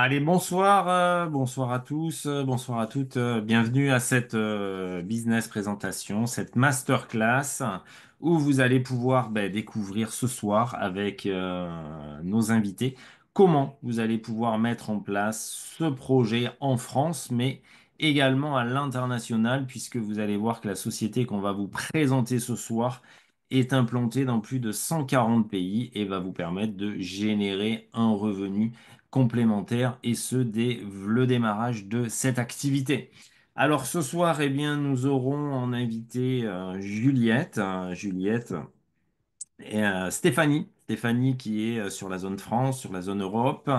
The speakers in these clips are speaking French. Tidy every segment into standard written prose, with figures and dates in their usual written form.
Allez, bonsoir, bonsoir à tous, bonsoir à toutes. Bienvenue à cette business présentation, cette masterclass où vous allez pouvoir découvrir ce soir avec nos invités comment vous allez pouvoir mettre en place ce projet en France, mais également à l'international, puisque vous allez voir que la société qu'on va vous présenter ce soir est implantée dans plus de 140 pays et va vous permettre de générer un revenu complémentaires et ce dès le démarrage de cette activité. Alors ce soir, eh bien, nous aurons en invité Juliette, Juliette et Stéphanie qui est sur la zone France, sur la zone Europe.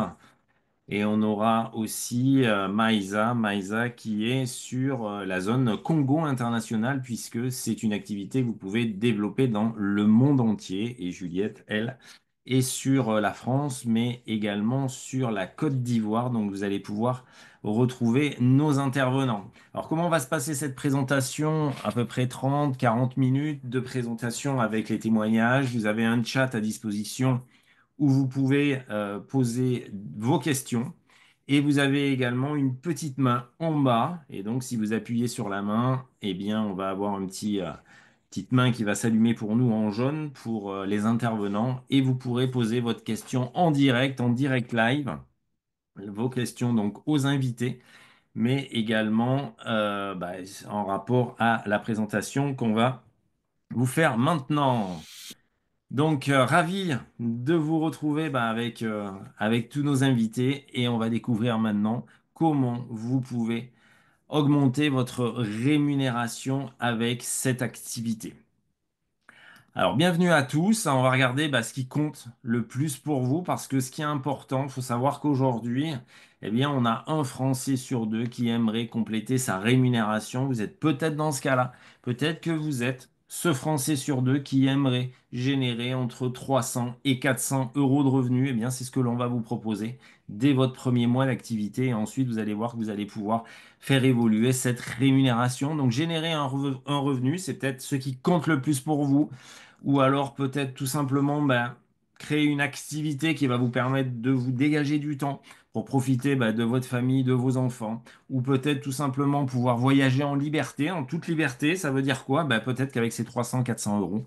Et on aura aussi Maïsa qui est sur la zone Congo internationale, puisque c'est une activité que vous pouvez développer dans le monde entier. Et Juliette, elle, est sur la France, mais également sur la Côte d'Ivoire. Donc vous allez pouvoir retrouver nos intervenants. Alors comment va se passer cette présentation? À peu près 30-40 minutes de présentation avec les témoignages. Vous avez un chat à disposition où vous pouvez poser vos questions. Et vous avez également une petite main en bas. Et donc, si vous appuyez sur la main, eh bien, on va avoir petite main qui va s'allumer pour nous en jaune pour les intervenants. Et vous pourrez poser votre question en direct live. Vos questions donc aux invités, mais également en rapport à la présentation qu'on va vous faire maintenant. Donc, ravi de vous retrouver avec tous nos invités et on va découvrir maintenant comment vous pouvez augmenter votre rémunération avec cette activité. Alors, bienvenue à tous. On va regarder ce qui compte le plus pour vous parce que ce qui est important, il faut savoir qu'aujourd'hui, eh bien, on a un Français sur deux qui aimerait compléter sa rémunération. Vous êtes peut-être dans ce cas-là. Peut-être que vous êtes ce Français sur deux qui aimerait générer entre 300 et 400 euros de revenus. Eh bien, c'est ce que l'on va vous proposer dès votre premier mois d'activité. Et ensuite, vous allez voir que vous allez pouvoir faire évoluer cette rémunération. Donc, générer un revenu, c'est peut-être ce qui compte le plus pour vous. Ou alors peut-être tout simplement créer une activité qui va vous permettre de vous dégager du temps pour profiter de votre famille, de vos enfants. Ou peut-être tout simplement pouvoir voyager en liberté, en toute liberté. Ça veut dire quoi? Peut-être qu'avec ces 300-400 euros,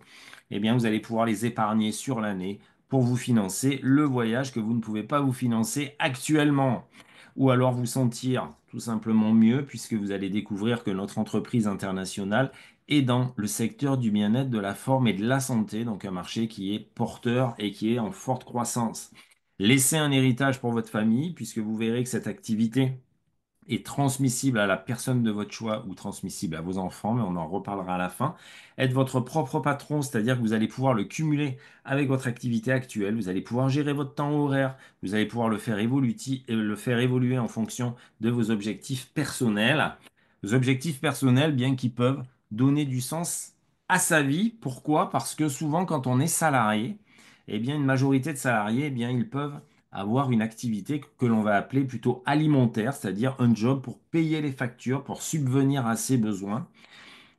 eh bien, vous allez pouvoir les épargner sur l'année pour vous financer le voyage que vous ne pouvez pas vous financer actuellement. Ou alors vous sentir tout simplement mieux puisque vous allez découvrir que notre entreprise internationale est dans le secteur du bien-être, de la forme et de la santé, donc un marché qui est porteur et qui est en forte croissance. Laissez un héritage pour votre famille puisque vous verrez que cette activité est transmissible à la personne de votre choix ou transmissible à vos enfants, mais on en reparlera à la fin. Être votre propre patron, c'est-à-dire que vous allez pouvoir le cumuler avec votre activité actuelle, vous allez pouvoir gérer votre temps horaire, vous allez pouvoir le faire évoluer en fonction de vos objectifs personnels. Vos objectifs personnels, bien qu'ils peuvent donner du sens à sa vie. Pourquoi? Parce que souvent, quand on est salarié, eh bien, une majorité de salariés, eh bien, ils peuvent avoir une activité que l'on va appeler plutôt alimentaire, c'est-à-dire un job pour payer les factures, pour subvenir à ses besoins.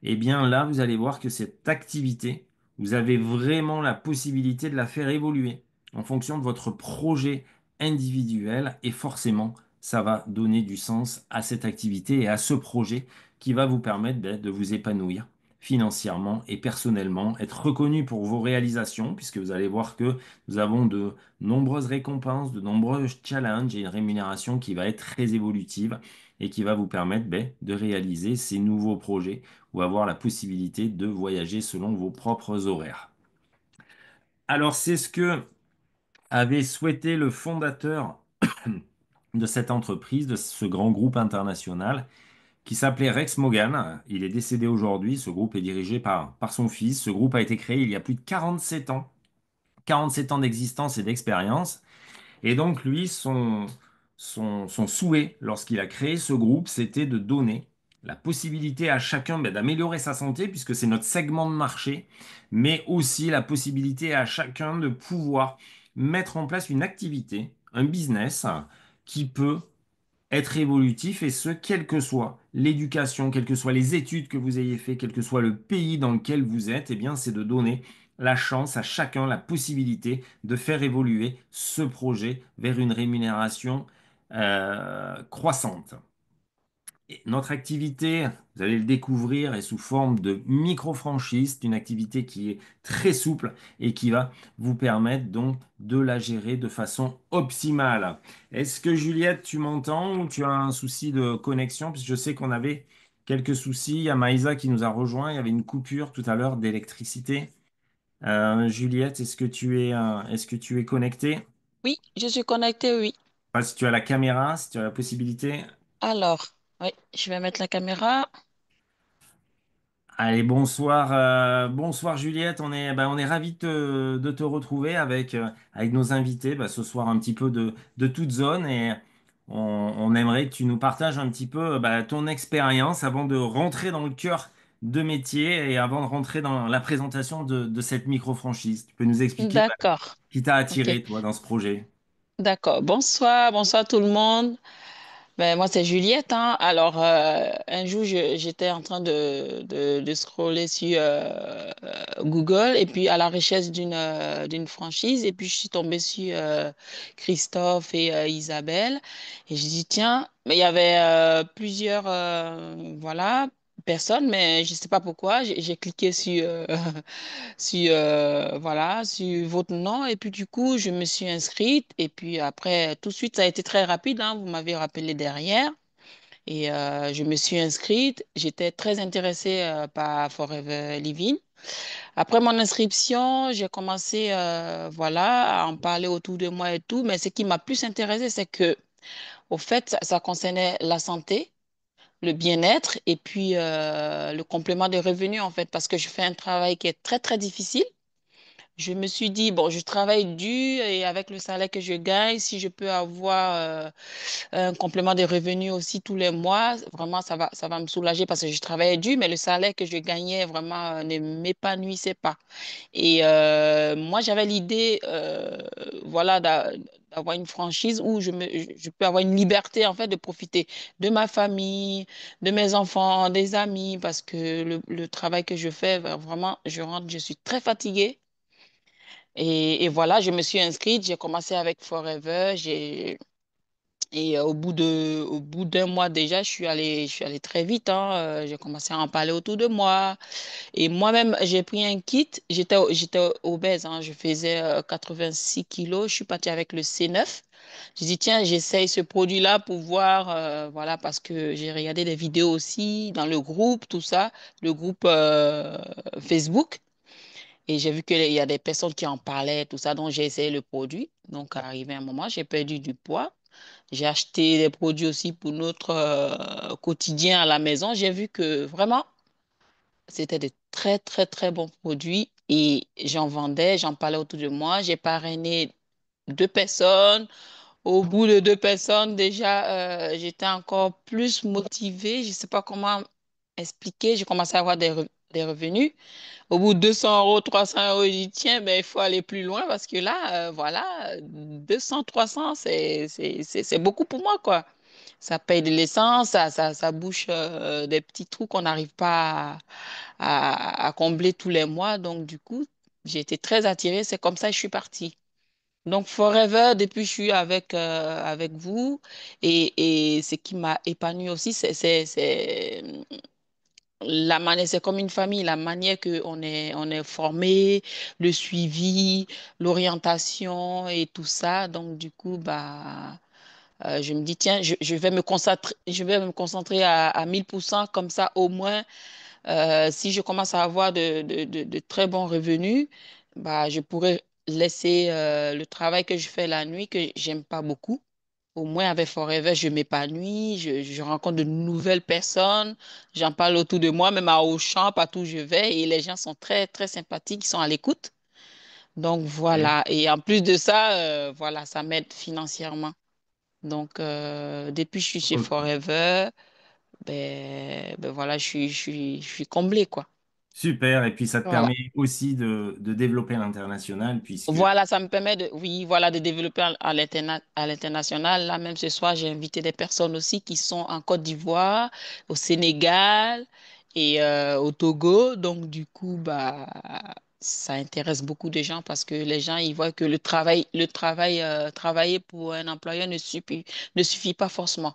Eh bien là, vous allez voir que cette activité, vous avez vraiment la possibilité de la faire évoluer en fonction de votre projet individuel et forcément, ça va donner du sens à cette activité et à ce projet qui va vous permettre de vous épanouir financièrement et personnellement, être reconnu pour vos réalisations, puisque vous allez voir que nous avons de nombreuses récompenses, de nombreux challenges et une rémunération qui va être très évolutive et qui va vous permettre de réaliser ces nouveaux projets ou avoir la possibilité de voyager selon vos propres horaires. Alors, c'est ce que avait souhaité le fondateur de cette entreprise, de ce grand groupe international, qui s'appelait Rex Morgan. Il est décédé aujourd'hui. Ce groupe est dirigé par son fils. Ce groupe a été créé il y a plus de 47 ans. 47 ans d'existence et d'expérience. Et donc, lui, son souhait lorsqu'il a créé ce groupe, c'était de donner la possibilité à chacun d'améliorer sa santé, puisque c'est notre segment de marché, mais aussi la possibilité à chacun de pouvoir mettre en place une activité, un business qui peut être évolutif et ce, quelle que soit l'éducation, quelles que soient les études que vous ayez fait, quel que soit le pays dans lequel vous êtes, eh bien, c'est de donner la chance à chacun, la possibilité de faire évoluer ce projet vers une rémunération croissante. Et notre activité, vous allez le découvrir, est sous forme de micro-franchise. C'est une activité qui est très souple et qui va vous permettre donc de la gérer de façon optimale. Est-ce que Juliette, tu m'entends ou tu as un souci de connexion? Puisque je sais qu'on avait quelques soucis. Il y a Maïsa qui nous a rejoint. Il y avait une coupure tout à l'heure d'électricité. Juliette, est-ce que tu es connectée? Oui, je suis connectée, oui. Pas si tu as la caméra, si tu as la possibilité. Alors, oui, je vais mettre la caméra. Allez, bonsoir, bonsoir Juliette. On est ravis de te retrouver avec nos invités ce soir un petit peu de toute zone et on aimerait que tu nous partages un petit peu ton expérience avant de rentrer dans le cœur de métier et avant de rentrer dans la présentation de cette micro-franchise. Tu peux nous expliquer D'accord. qui t'a Ok. attiré toi dans ce projet? D'accord. Bonsoir, bonsoir tout le monde. Ben, moi, c'est Juliette, hein. Alors, un jour, j'étais en train de scroller sur Google et puis à la recherche d'une franchise. Et puis, je suis tombée sur Christophe et Isabelle. Et je dis, tiens, mais il y avait plusieurs voilà, personnes, mais je ne sais pas pourquoi. J'ai cliqué sur, voilà, sur votre nom. Et puis, du coup, je me suis inscrite. Et puis, après, tout de suite, ça a été très rapide, hein. Vous m'avez rappelé derrière. Et je me suis inscrite. J'étais très intéressée par Forever Living. Après mon inscription, j'ai commencé voilà, à en parler autour de moi et tout. Mais ce qui m'a plus intéressée, c'est que, au fait, ça concernait la santé, le bien-être et puis le complément des revenus, en fait, parce que je fais un travail qui est très, très difficile. Je me suis dit, bon, je travaille dur et avec le salaire que je gagne, si je peux avoir un complément de revenus aussi tous les mois, vraiment, ça va me soulager parce que je travaillais dur, mais le salaire que je gagnais vraiment ne m'épanouissait pas. Et moi, j'avais l'idée, voilà, d'avoir une franchise où je peux avoir une liberté, en fait, de profiter de ma famille, de mes enfants, des amis, parce que le travail que je fais, vraiment, je rentre, je suis très fatiguée. Et voilà, je me suis inscrite, j'ai commencé avec Forever, et au bout d'un mois déjà, je suis allée très vite, hein, j'ai commencé à en parler autour de moi. Et moi-même, j'ai pris un kit, j'étais obèse, hein, je faisais 6 kilos, je suis partie avec le C9. J'ai dit, tiens, j'essaye ce produit-là pour voir, voilà, parce que j'ai regardé des vidéos aussi dans le groupe, tout ça, le groupe Facebook. Et j'ai vu qu'il y a des personnes qui en parlaient, tout ça, donc j'ai essayé le produit. Donc, arrivé un moment, j'ai perdu du poids. J'ai acheté des produits aussi pour notre quotidien à la maison. J'ai vu que vraiment, c'était de très, très, très bons produits et j'en vendais, j'en parlais autour de moi. J'ai parrainé 2 personnes. Au bout de 2 personnes, déjà, j'étais encore plus motivée. Je ne sais pas comment expliquer. J'ai commencé à avoir des revenus. Au bout de 200 euros, 300 euros, je dis, tiens, ben, il faut aller plus loin parce que là, voilà, 200, 300, c'est beaucoup pour moi, quoi. Ça paye de l'essence, ça bouche des petits trous qu'on n'arrive pas à combler tous les mois. Donc, du coup, j'ai été très attirée. C'est comme ça que je suis partie. Donc, Forever, depuis, je suis avec vous. Et ce qui m'a épanouie aussi, la manière, c'est comme une famille, la manière on est formé, le suivi, l'orientation et tout ça. Donc, du coup, bah, je me dis, tiens, je vais me concentrer à 1000%, comme ça, au moins, si je commence à avoir de très bons revenus, bah, je pourrais laisser le travail que je fais la nuit, que j'aime pas beaucoup. Au moins, avec Forever, je m'épanouis, je rencontre de nouvelles personnes, j'en parle autour de moi, même à Auchan, partout où je vais, et les gens sont très, très sympathiques, ils sont à l'écoute. Donc, Ok. voilà. Et en plus de ça, voilà, ça m'aide financièrement. Donc, depuis que je suis chez Ok. Forever, ben voilà, je suis comblée, quoi. Super, et puis ça te Voilà. permet aussi de développer à l'international puisque Voilà, ça me permet oui, voilà, de développer à l'international. Là, même ce soir, j'ai invité des personnes aussi qui sont en Côte d'Ivoire, au Sénégal et au Togo. Donc, du coup, bah, ça intéresse beaucoup de gens parce que les gens, ils voient que travailler pour un employeur ne suffit pas forcément.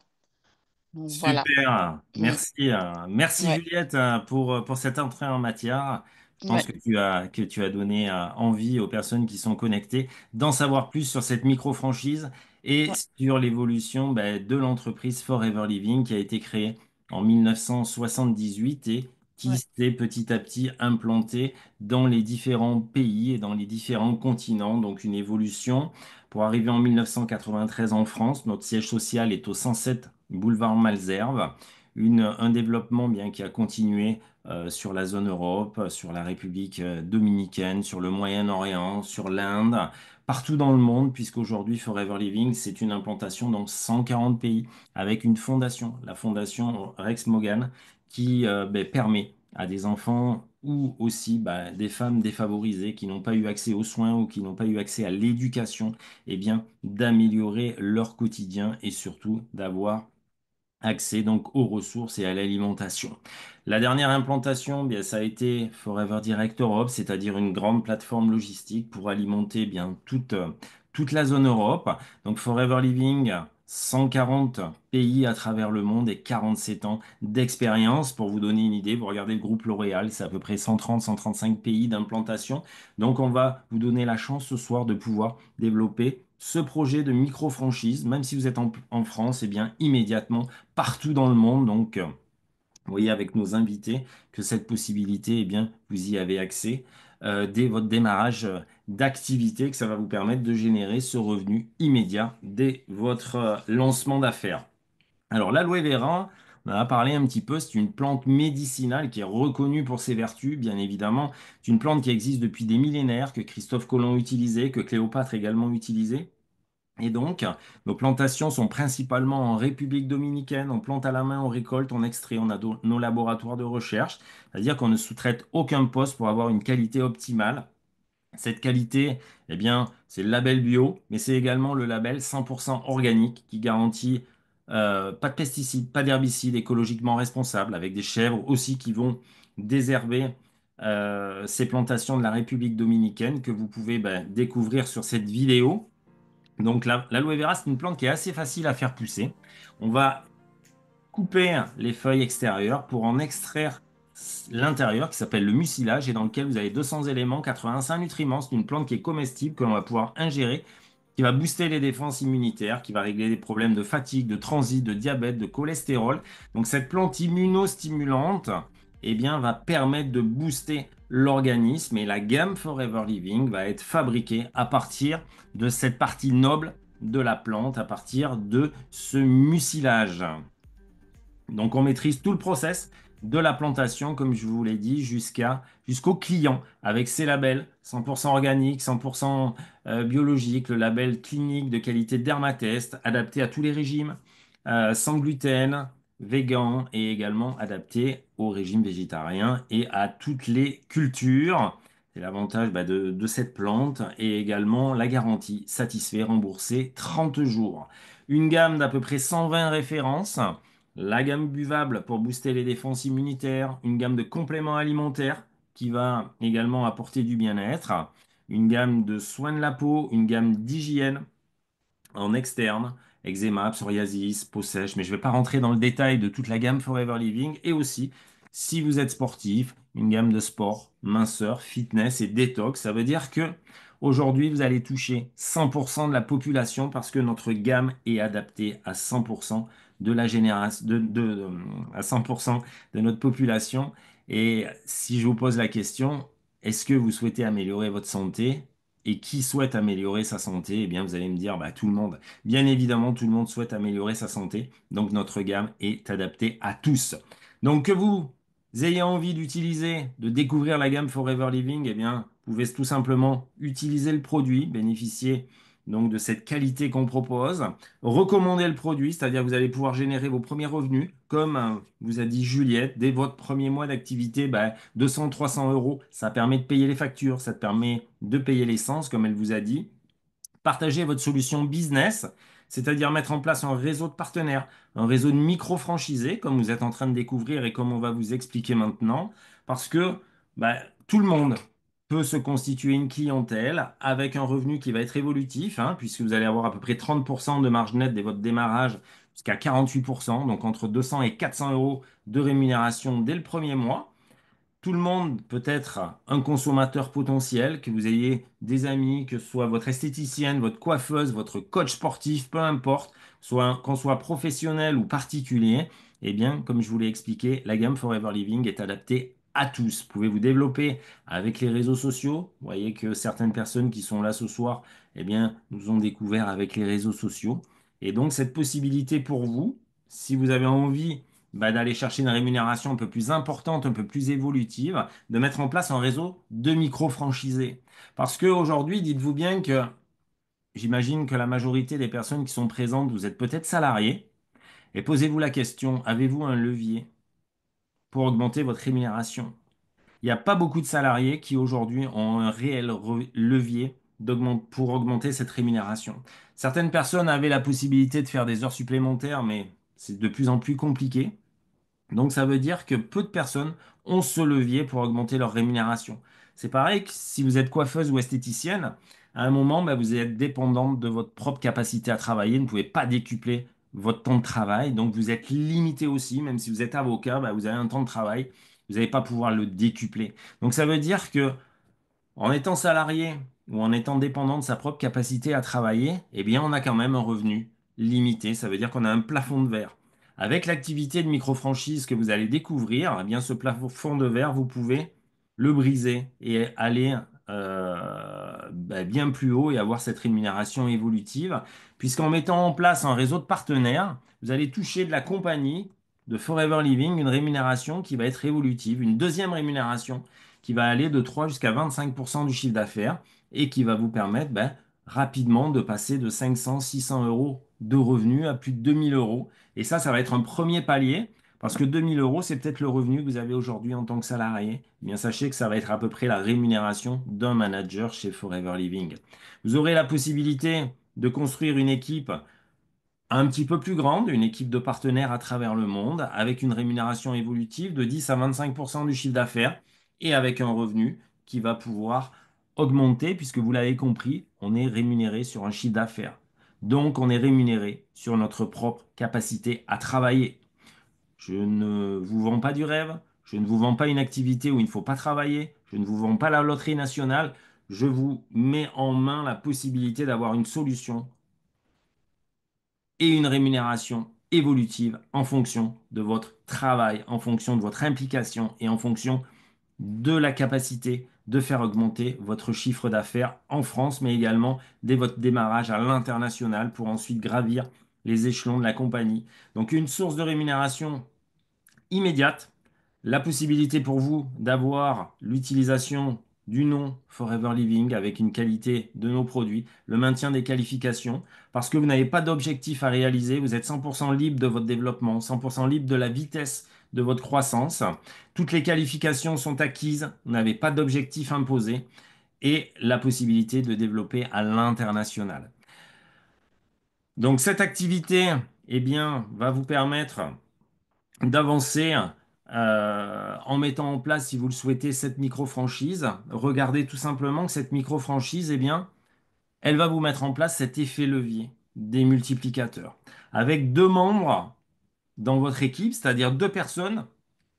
Donc, voilà. Super, Mm. merci. Merci Ouais, Juliette pour cette entrée en matière. Je pense ouais, que tu as donné envie aux personnes qui sont connectées d'en savoir plus sur cette micro-franchise et ouais, sur l'évolution de l'entreprise Forever Living qui a été créée en 1978 et qui ouais, s'est petit à petit implantée dans les différents pays et dans les différents continents. Donc une évolution pour arriver en 1993 en France. Notre siège social est au 107 boulevard Malesherbes. Un développement bien qui a continué sur la zone Europe, sur la République dominicaine, sur le Moyen-Orient, sur l'Inde, partout dans le monde, puisqu'aujourd'hui Forever Living, c'est une implantation dans 140 pays avec une fondation, la fondation Rex Morgan, qui permet à des enfants ou aussi des femmes défavorisées qui n'ont pas eu accès aux soins ou qui n'ont pas eu accès à l'éducation, eh bien, d'améliorer leur quotidien et surtout d'avoir accès donc aux ressources et à l'alimentation. La dernière implantation, bien, ça a été Forever Direct Europe, c'est-à-dire une grande plateforme logistique pour alimenter bien toute la zone Europe. Donc Forever Living, 140 pays à travers le monde et 47 ans d'expérience. Pour vous donner une idée, vous regardez le groupe L'Oréal, c'est à peu près 130, 135 pays d'implantation. Donc on va vous donner la chance ce soir de pouvoir développer ce projet de micro-franchise, même si vous êtes en France, et bien immédiatement partout dans le monde. Donc, vous voyez avec nos invités que cette possibilité, eh bien, vous y avez accès dès votre démarrage d'activité, que ça va vous permettre de générer ce revenu immédiat dès votre lancement d'affaires. Alors, l'aloe vera, on en a parlé un petit peu, c'est une plante médicinale qui est reconnue pour ses vertus, bien évidemment. C'est une plante qui existe depuis des millénaires, que Christophe Colomb utilisait, que Cléopâtre également utilisait. Et donc, nos plantations sont principalement en République dominicaine. On plante à la main, on récolte, on extrait. On a nos laboratoires de recherche, c'est-à-dire qu'on ne sous-traite aucun poste pour avoir une qualité optimale. Cette qualité, eh bien, c'est le label bio, mais c'est également le label 100% organique qui garantit pas de pesticides, pas d'herbicides, écologiquement responsables, avec des chèvres aussi qui vont désherber ces plantations de la République dominicaine que vous pouvez découvrir sur cette vidéo. Donc l'aloe vera, c'est une plante qui est assez facile à faire pousser. On va couper les feuilles extérieures pour en extraire l'intérieur qui s'appelle le mucilage et dans lequel vous avez 200 éléments, 85 nutriments. C'est une plante qui est comestible que l'on va pouvoir ingérer, qui va booster les défenses immunitaires, qui va régler des problèmes de fatigue, de transit, de diabète, de cholestérol. Donc cette plante immunostimulante, eh bien, va permettre de booster l'organisme et la gamme Forever Living va être fabriquée à partir de cette partie noble de la plante, à partir de ce mucilage. Donc on maîtrise tout le process de la plantation, comme je vous l'ai dit, jusqu'au client, avec ses labels 100% organique, 100% biologique, le label clinique de qualité Dermatest, adapté à tous les régimes, sans gluten, végan et également adapté au régime végétarien et à toutes les cultures. C'est l'avantage de cette plante et également la garantie satisfait, remboursé 30 jours. Une gamme d'à peu près 120 références, la gamme buvable pour booster les défenses immunitaires, une gamme de compléments alimentaires qui va également apporter du bien-être, une gamme de soins de la peau, une gamme d'hygiène en externe, eczéma, psoriasis, peau sèche, mais je ne vais pas rentrer dans le détail de toute la gamme Forever Living. Et aussi, si vous êtes sportif, une gamme de sport, minceur, fitness et détox. Ça veut dire que aujourd'hui, vous allez toucher 100% de la population parce que notre gamme est adaptée à 100% de la génération, à 100% de notre population. Et si je vous pose la question, est-ce que vous souhaitez améliorer votre santé? Et qui souhaite améliorer sa santé? Eh bien, vous allez me dire, tout le monde. Bien évidemment, tout le monde souhaite améliorer sa santé. Donc, notre gamme est adaptée à tous. Donc, que vous ayez envie d'utiliser, de découvrir la gamme Forever Living, eh bien, vous pouvez tout simplement utiliser le produit, bénéficier donc de cette qualité qu'on propose, recommander le produit, c'est-à-dire que vous allez pouvoir générer vos premiers revenus, comme vous a dit Juliette, dès votre premier mois d'activité, 200, 300 euros, ça permet de payer les factures, ça te permet de payer l'essence, comme elle vous a dit. Partagez votre solution business, c'est-à-dire mettre en place un réseau de partenaires, un réseau de micro-franchisés, comme vous êtes en train de découvrir et comme on va vous expliquer maintenant, parce que tout le monde peut se constituer une clientèle avec un revenu qui va être évolutif, hein, puisque vous allez avoir à peu près 30% de marge nette dès votre démarrage jusqu'à 48%, donc entre 200 et 400 euros de rémunération dès le premier mois. Tout le monde peut être un consommateur potentiel, que vous ayez des amis, que ce soit votre esthéticienne, votre coiffeuse, votre coach sportif, peu importe, qu'on soit professionnel ou particulier. Eh bien, comme je vous l'ai expliqué, la gamme Forever Living est adaptée à tous. Vous pouvez vous développer avec les réseaux sociaux. Vous voyez que certaines personnes qui sont là ce soir, eh bien, nous ont découvert avec les réseaux sociaux. Et donc, cette possibilité pour vous, si vous avez envie d'aller chercher une rémunération un peu plus importante, un peu plus évolutive, de mettre en place un réseau de micro-franchisés. Parce qu'aujourd'hui, dites-vous bien que j'imagine que la majorité des personnes qui sont présentes, vous êtes peut-être salariés, et posez-vous la question, avez-vous un levier pour augmenter votre rémunération? Il n'y a pas beaucoup de salariés qui aujourd'hui ont un réel levier pour augmenter cette rémunération. Certaines personnes avaient la possibilité de faire des heures supplémentaires, mais c'est de plus en plus compliqué. Donc ça veut dire que peu de personnes ont ce levier pour augmenter leur rémunération. C'est pareil que si vous êtes coiffeuse ou esthéticienne, à un moment, bah, vous êtes dépendante de votre propre capacité à travailler, vous ne pouvez pas décupler votre temps de travail, donc vous êtes limité aussi, même si vous êtes avocat, bah, vous avez un temps de travail, vous n'allez pas pouvoir le décupler. Donc ça veut dire que en étant salarié ou en étant dépendant de sa propre capacité à travailler, eh bien, on a quand même un revenu limité. Ça veut dire qu'on a un plafond de verre. Avec l'activité de micro-franchise que vous allez découvrir, eh bien, ce plafond de verre, vous pouvez le briser et aller bien plus haut et avoir cette rémunération évolutive, puisqu'en mettant en place un réseau de partenaires, vous allez toucher de la compagnie de Forever Living une rémunération qui va être évolutive, une deuxième rémunération qui va aller de 3 jusqu'à 25% du chiffre d'affaires et qui va vous permettre rapidement de passer de 500, 600 euros de revenus à plus de 2000 euros. Et ça va être un premier palier parce que 2000 euros, c'est peut-être le revenu que vous avez aujourd'hui en tant que salarié. Eh bien, sachez que ça va être à peu près la rémunération d'un manager chez Forever Living. Vous aurez la possibilité de construire une équipe un petit peu plus grande, une équipe de partenaires à travers le monde, avec une rémunération évolutive de 10 à 25% du chiffre d'affaires et avec un revenu qui va pouvoir augmenter, puisque vous l'avez compris, on est rémunéré sur un chiffre d'affaires. Donc, on est rémunéré sur notre propre capacité à travailler. Je ne vous vends pas du rêve, je ne vous vends pas une activité où il ne faut pas travailler, je ne vous vends pas la loterie nationale, je vous mets en main la possibilité d'avoir une solution et une rémunération évolutive en fonction de votre travail, en fonction de votre implication et en fonction de la capacité de faire augmenter votre chiffre d'affaires en France, mais également dès votre démarrage à l'international pour ensuite gravir les échelons de la compagnie. Donc une source de rémunération immédiate, la possibilité pour vous d'avoir l'utilisation du nom Forever Living avec une qualité de nos produits, le maintien des qualifications, parce que vous n'avez pas d'objectif à réaliser, vous êtes 100% libre de votre développement, 100% libre de la vitesse de votre croissance. Toutes les qualifications sont acquises, vous n'avez pas d'objectif imposé et la possibilité de développer à l'international. Donc cette activité, eh bien, va vous permettre d'avancer en mettant en place, si vous le souhaitez, cette micro-franchise. Regardez tout simplement que cette micro-franchise, eh bien, elle va vous mettre en place cet effet levier des multiplicateurs. Avec deux membres dans votre équipe, c'est-à-dire deux personnes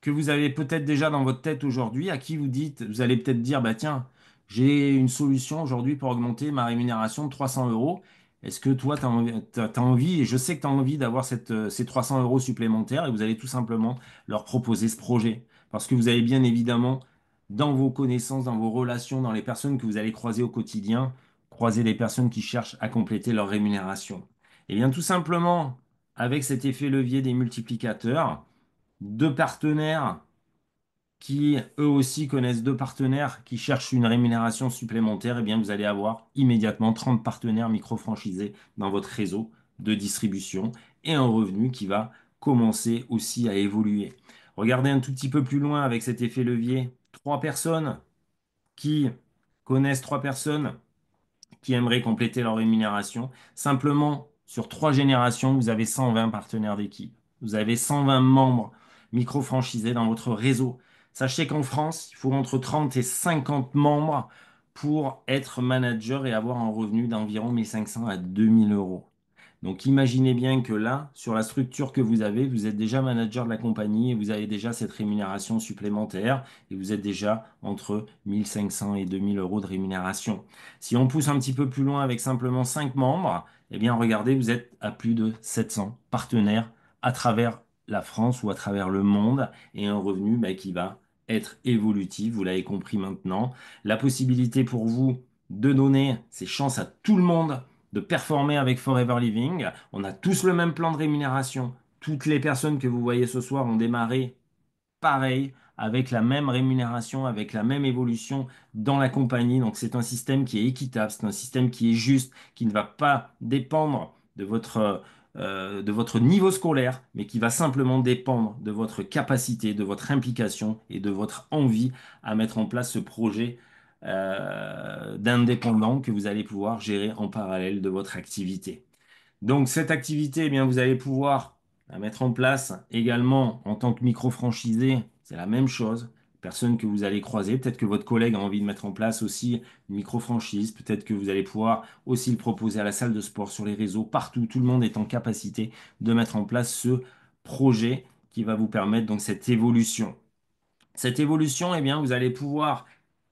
que vous avez peut-être déjà dans votre tête aujourd'hui, à qui vous dites, vous allez peut-être dire, bah tiens, j'ai une solution aujourd'hui pour augmenter ma rémunération de 300 euros. Est-ce que toi, tu as envie, et je sais que tu as envie d'avoir ces 300 euros supplémentaires, et vous allez tout simplement leur proposer ce projet. Parce que vous avez bien évidemment, dans vos connaissances, dans vos relations, dans les personnes que vous allez croiser au quotidien, croiser des personnes qui cherchent à compléter leur rémunération. Et bien tout simplement, avec cet effet levier des multiplicateurs, deux partenaires qui eux aussi connaissent deux partenaires qui cherchent une rémunération supplémentaire, eh bien vous allez avoir immédiatement 30 partenaires micro-franchisés dans votre réseau de distribution et un revenu qui va commencer aussi à évoluer. Regardez un tout petit peu plus loin avec cet effet levier. Trois personnes qui connaissent trois personnes qui aimeraient compléter leur rémunération. Simplement, sur 3 générations, vous avez 120 partenaires d'équipe. Vous avez 120 membres micro-franchisés dans votre réseau. Sachez qu'en France, il faut entre 30 et 50 membres pour être manager et avoir un revenu d'environ 1500 à 2000 euros. Donc imaginez bien que là, sur la structure que vous êtes déjà manager de la compagnie et vous avez déjà cette rémunération supplémentaire et vous êtes déjà entre 1500 et 2000 euros de rémunération. Si on pousse un petit peu plus loin avec simplement 5 membres, eh bien regardez, vous êtes à plus de 700 partenaires à travers la France ou à travers le monde et un revenu qui va être évolutif, vous l'avez compris maintenant. La possibilité pour vous de donner ces chances à tout le monde de performer avec Forever Living. On a tous le même plan de rémunération. Toutes les personnes que vous voyez ce soir ont démarré pareil, avec la même rémunération, avec la même évolution dans la compagnie. Donc c'est un système qui est équitable, c'est un système qui est juste, qui ne va pas dépendre de votre niveau scolaire, mais qui va simplement dépendre de votre capacité, de votre implication et de votre envie à mettre en place ce projet d'indépendant que vous allez pouvoir gérer en parallèle de votre activité. Donc cette activité, eh bien, vous allez pouvoir la mettre en place également en tant que micro-franchisé. C'est la même chose. Personne que vous allez croiser. Peut-être que votre collègue a envie de mettre en place aussi une micro-franchise. Peut-être que vous allez pouvoir aussi le proposer à la salle de sport, sur les réseaux, partout. Tout le monde est en capacité de mettre en place ce projet qui va vous permettre donc cette évolution. Cette évolution, eh bien, vous allez pouvoir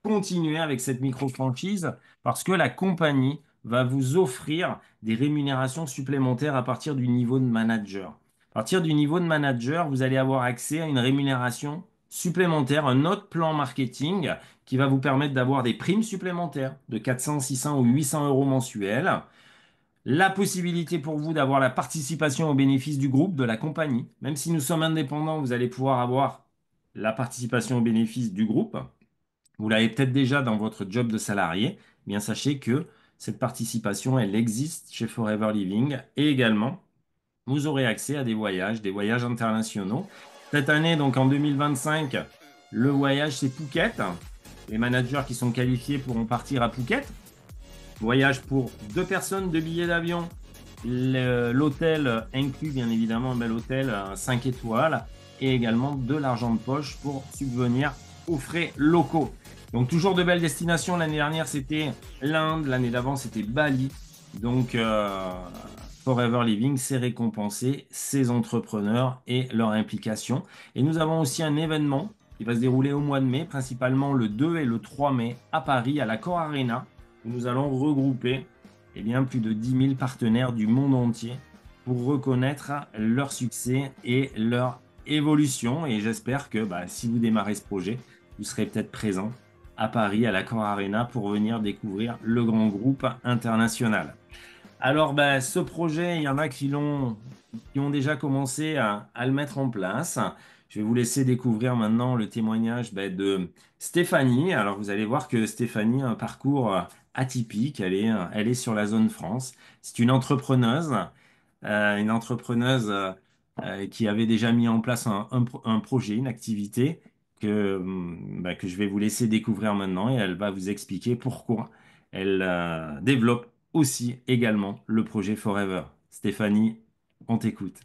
continuer avec cette micro-franchise parce que la compagnie va vous offrir des rémunérations supplémentaires à partir du niveau de manager. À partir du niveau de manager, vous allez avoir accès à une rémunération supplémentaire, un autre plan marketing qui va vous permettre d'avoir des primes supplémentaires de 400, 600 ou 800 euros mensuels. La possibilité pour vous d'avoir la participation aux bénéfices du groupe, de la compagnie. Même si nous sommes indépendants, vous allez pouvoir avoir la participation aux bénéfices du groupe. Vous l'avez peut-être déjà dans votre job de salarié. Eh bien, sachez que cette participation, elle existe chez Forever Living. Et également, vous aurez accès à des voyages internationaux. Cette année, donc en 2025, le voyage, c'est Phuket. Les managers qui sont qualifiés pourront partir à Phuket. Voyage pour deux personnes, deux billets d'avion. L'hôtel inclut bien évidemment un bel hôtel 5 étoiles et également de l'argent de poche pour subvenir aux frais locaux. Donc toujours de belles destinations. L'année dernière c'était l'Inde, l'année d'avant c'était Bali. Donc Forever Living s'est récompensé ces entrepreneurs et leur implication. Et nous avons aussi un événement qui va se dérouler au mois de mai, principalement le 2 et le 3 mai à Paris, à l'Accor Arena, où nous allons regrouper plus de 10 000 partenaires du monde entier pour reconnaître leur succès et leur évolution. Et j'espère que si vous démarrez ce projet, vous serez peut-être présent à Paris, à l'Accor Arena, pour venir découvrir le grand groupe international. Alors, ce projet, il y en a qui ont déjà commencé à le mettre en place. Je vais vous laisser découvrir maintenant le témoignage de Stéphanie. Alors, vous allez voir que Stéphanie a un parcours atypique. Elle est sur la zone France. C'est une entrepreneuse qui avait déjà mis en place un projet, une activité que je vais vous laisser découvrir maintenant et elle va vous expliquer pourquoi elle développe aussi également le projet Forever. Stéphanie, on t'écoute.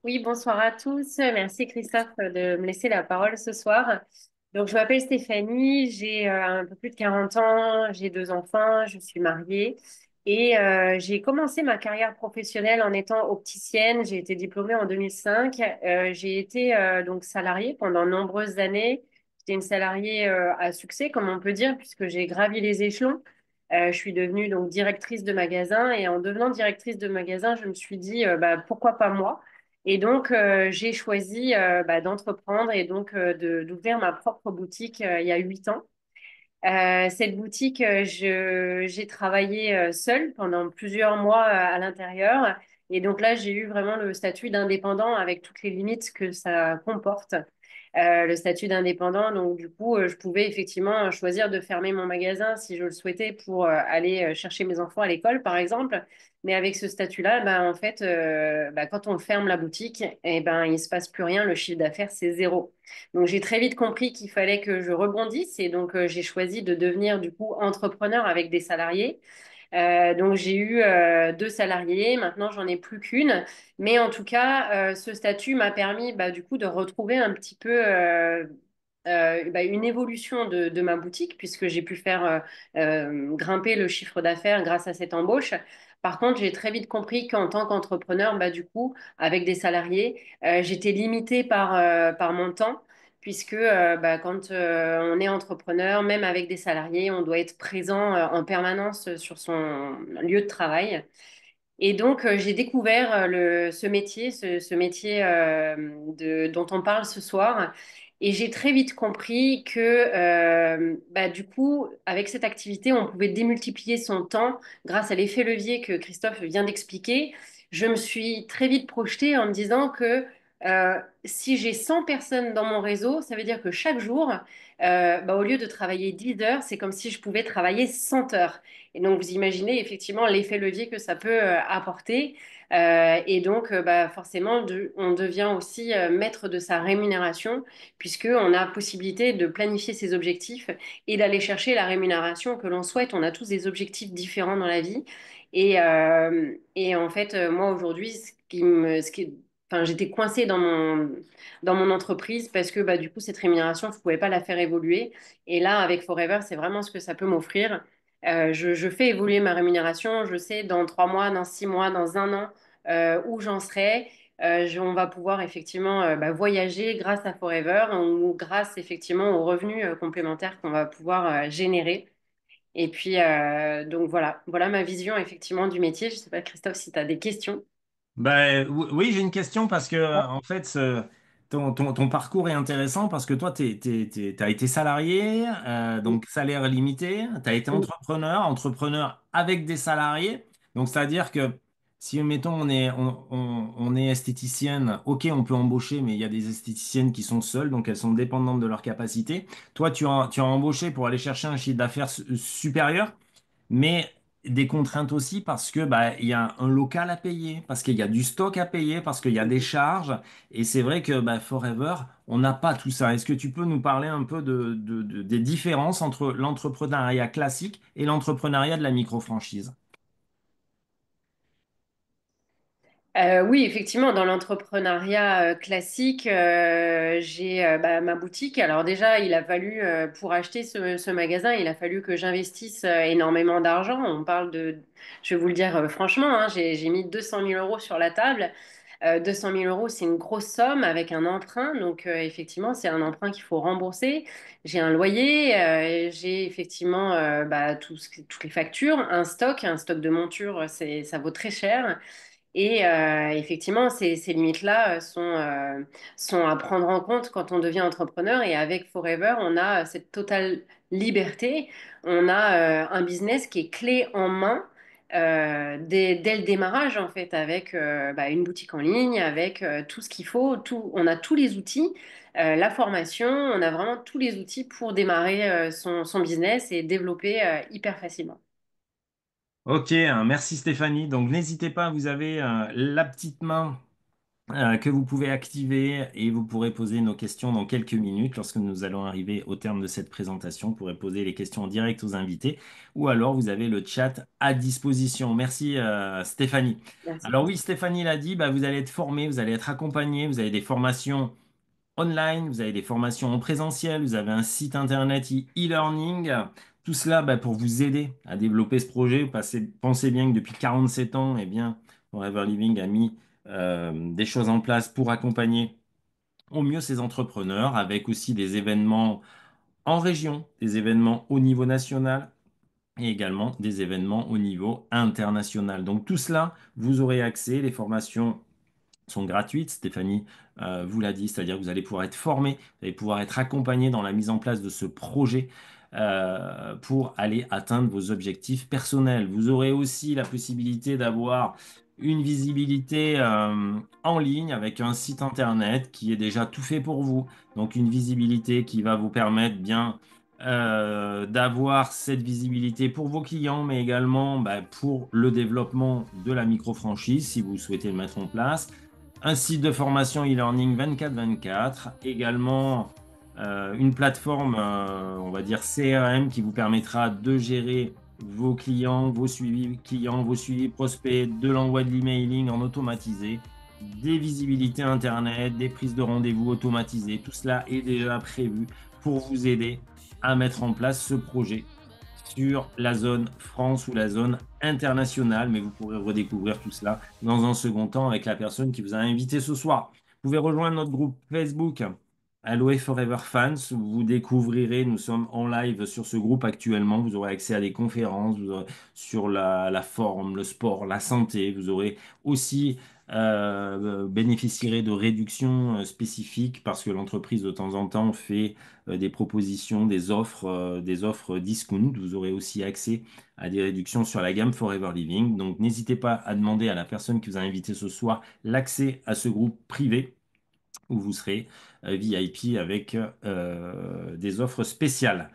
Oui, bonsoir à tous. Merci Christophe de me laisser la parole ce soir. Donc, je m'appelle Stéphanie, j'ai un peu plus de 40 ans, j'ai deux enfants, je suis mariée et j'ai commencé ma carrière professionnelle en étant opticienne. J'ai été diplômée en 2005. J'ai été donc salariée pendant de nombreuses années. J'étais une salariée à succès, comme on peut dire, puisque j'ai gravi les échelons. Je suis devenue donc directrice de magasin et en devenant directrice de magasin, je me suis dit pourquoi pas moi? Et donc, j'ai choisi d'entreprendre et donc d'ouvrir ma propre boutique il y a 8 ans. Cette boutique, j'ai travaillé seule pendant plusieurs mois à l'intérieur. Et donc là, j'ai eu vraiment le statut d'indépendant avec toutes les limites que ça comporte. Le statut d'indépendant, donc du coup, je pouvais effectivement choisir de fermer mon magasin si je le souhaitais pour aller chercher mes enfants à l'école, par exemple. Mais avec ce statut-là, en fait, quand on ferme la boutique, il se passe plus rien, le chiffre d'affaires, c'est zéro. Donc, j'ai très vite compris qu'il fallait que je rebondisse et donc j'ai choisi de devenir du coup entrepreneur avec des salariés. Donc, j'ai eu deux salariés, maintenant j'en ai plus qu'une. Mais en tout cas, ce statut m'a permis du coup de retrouver un petit peu une évolution de ma boutique puisque j'ai pu faire grimper le chiffre d'affaires grâce à cette embauche. Par contre, j'ai très vite compris qu'en tant qu'entrepreneur, du coup, avec des salariés, j'étais limitée par mon temps puisque quand on est entrepreneur, même avec des salariés, on doit être présent en permanence sur son lieu de travail. Et donc, j'ai découvert ce métier, ce métier dont on parle ce soir. Et j'ai très vite compris que, du coup, avec cette activité, on pouvait démultiplier son temps grâce à l'effet levier que Christophe vient d'expliquer. Je me suis très vite projetée en me disant que si j'ai 100 personnes dans mon réseau, ça veut dire que chaque jour, au lieu de travailler 10 heures, c'est comme si je pouvais travailler 100 heures. Et donc, vous imaginez effectivement l'effet levier que ça peut apporter. Et donc, forcément, on devient aussi maître de sa rémunération, puisqu'on a possibilité de planifier ses objectifs et d'aller chercher la rémunération que l'on souhaite. On a tous des objectifs différents dans la vie. Et en fait, moi, aujourd'hui, enfin, j'étais coincée dans mon entreprise parce que du coup, cette rémunération, je ne pouvais pas la faire évoluer. Et là, avec Forever, c'est vraiment ce que ça peut m'offrir. Je fais évoluer ma rémunération. Je sais dans 3 mois, dans 6 mois, dans un an où j'en serai. On va pouvoir effectivement voyager grâce à Forever ou grâce effectivement aux revenus complémentaires qu'on va pouvoir générer. Et puis, donc voilà ma vision effectivement du métier. Je ne sais pas, Christophe, si tu as des questions. Oui, j'ai une question parce que, en fait, ton parcours est intéressant parce que toi, tu as été salarié, donc salaire limité, tu as été entrepreneur avec des salariés. Donc, c'est-à-dire que si, mettons, on est esthéticienne, ok, on peut embaucher, mais il y a des esthéticiennes qui sont seules, donc elles sont dépendantes de leur capacité. Toi, tu as embauché pour aller chercher un chiffre d'affaires supérieur, mais des contraintes aussi parce que il y a un local à payer, parce qu'il y a du stock à payer, parce qu'il y a des charges. Et c'est vrai que Forever, on n'a pas tout ça. Est-ce que tu peux nous parler un peu des différences entre l'entrepreneuriat classique et l'entrepreneuriat de la micro-franchise? Oui, effectivement, dans l'entrepreneuriat classique, j'ai ma boutique. Alors déjà, il a fallu, pour acheter ce magasin, il a fallu que j'investisse énormément d'argent. Je vais vous le dire franchement, hein, j'ai mis 200 000 euros sur la table. 200 000 euros, c'est une grosse somme avec un emprunt. Donc, effectivement, c'est un emprunt qu'il faut rembourser. J'ai un loyer, j'ai effectivement toutes les factures, un stock de montures, ça vaut très cher. Et effectivement, ces limites-là sont à prendre en compte quand on devient entrepreneur. Et avec Forever, on a cette totale liberté. On a un business qui est clé en main dès le démarrage, en fait, avec une boutique en ligne, avec tout ce qu'il faut. On a tous les outils, la formation, on a vraiment tous les outils pour démarrer son business et développer hyper facilement. Ok, merci Stéphanie. Donc n'hésitez pas, vous avez la petite main que vous pouvez activer et vous pourrez poser nos questions dans quelques minutes lorsque nous allons arriver au terme de cette présentation. Vous pourrez poser les questions en direct aux invités ou alors vous avez le chat à disposition. Merci Stéphanie. Merci. Alors oui, Stéphanie l'a dit, vous allez être formé, vous allez être accompagné, vous avez des formations online, vous avez des formations en présentiel, vous avez un site internet e-learning. Tout cela pour vous aider à développer ce projet. Pensez bien que depuis 47 ans, eh bien, Forever Living a mis des choses en place pour accompagner au mieux ces entrepreneurs, avec aussi des événements en région, des événements au niveau national et également des événements au niveau international. Donc tout cela, vous aurez accès. Les formations sont gratuites. Stéphanie vous l'a dit, c'est-à-dire que vous allez pouvoir être formé, vous allez pouvoir être accompagné dans la mise en place de ce projet pour aller atteindre vos objectifs personnels. Vous aurez aussi la possibilité d'avoir une visibilité en ligne avec un site internet qui est déjà tout fait pour vous. Donc une visibilité qui va vous permettre bien d'avoir cette visibilité pour vos clients, mais également pour le développement de la micro-franchise si vous souhaitez le mettre en place. Un site de formation e-learning 24/24, également une plateforme, on va dire CRM, qui vous permettra de gérer vos clients, vos suivis clients, vos suivis prospects, de l'envoi de l'emailing en automatisé, des visibilités Internet, des prises de rendez-vous automatisées. Tout cela est déjà prévu pour vous aider à mettre en place ce projet sur la zone France ou la zone internationale, mais vous pourrez redécouvrir tout cela dans un second temps avec la personne qui vous a invité ce soir. Vous pouvez rejoindre notre groupe Facebook Aloe Forever Fans, où vous découvrirez, nous sommes en live sur ce groupe actuellement, vous aurez accès à des conférences, sur la forme, le sport, la santé, vous aurez aussi bénéficierez de réductions spécifiques parce que l'entreprise de temps en temps fait des propositions, des offres discount. Vous aurez aussi accès à des réductions sur la gamme Forever Living. Donc n'hésitez pas à demander à la personne qui vous a invité ce soir l'accès à ce groupe privé où vous serez VIP avec des offres spéciales.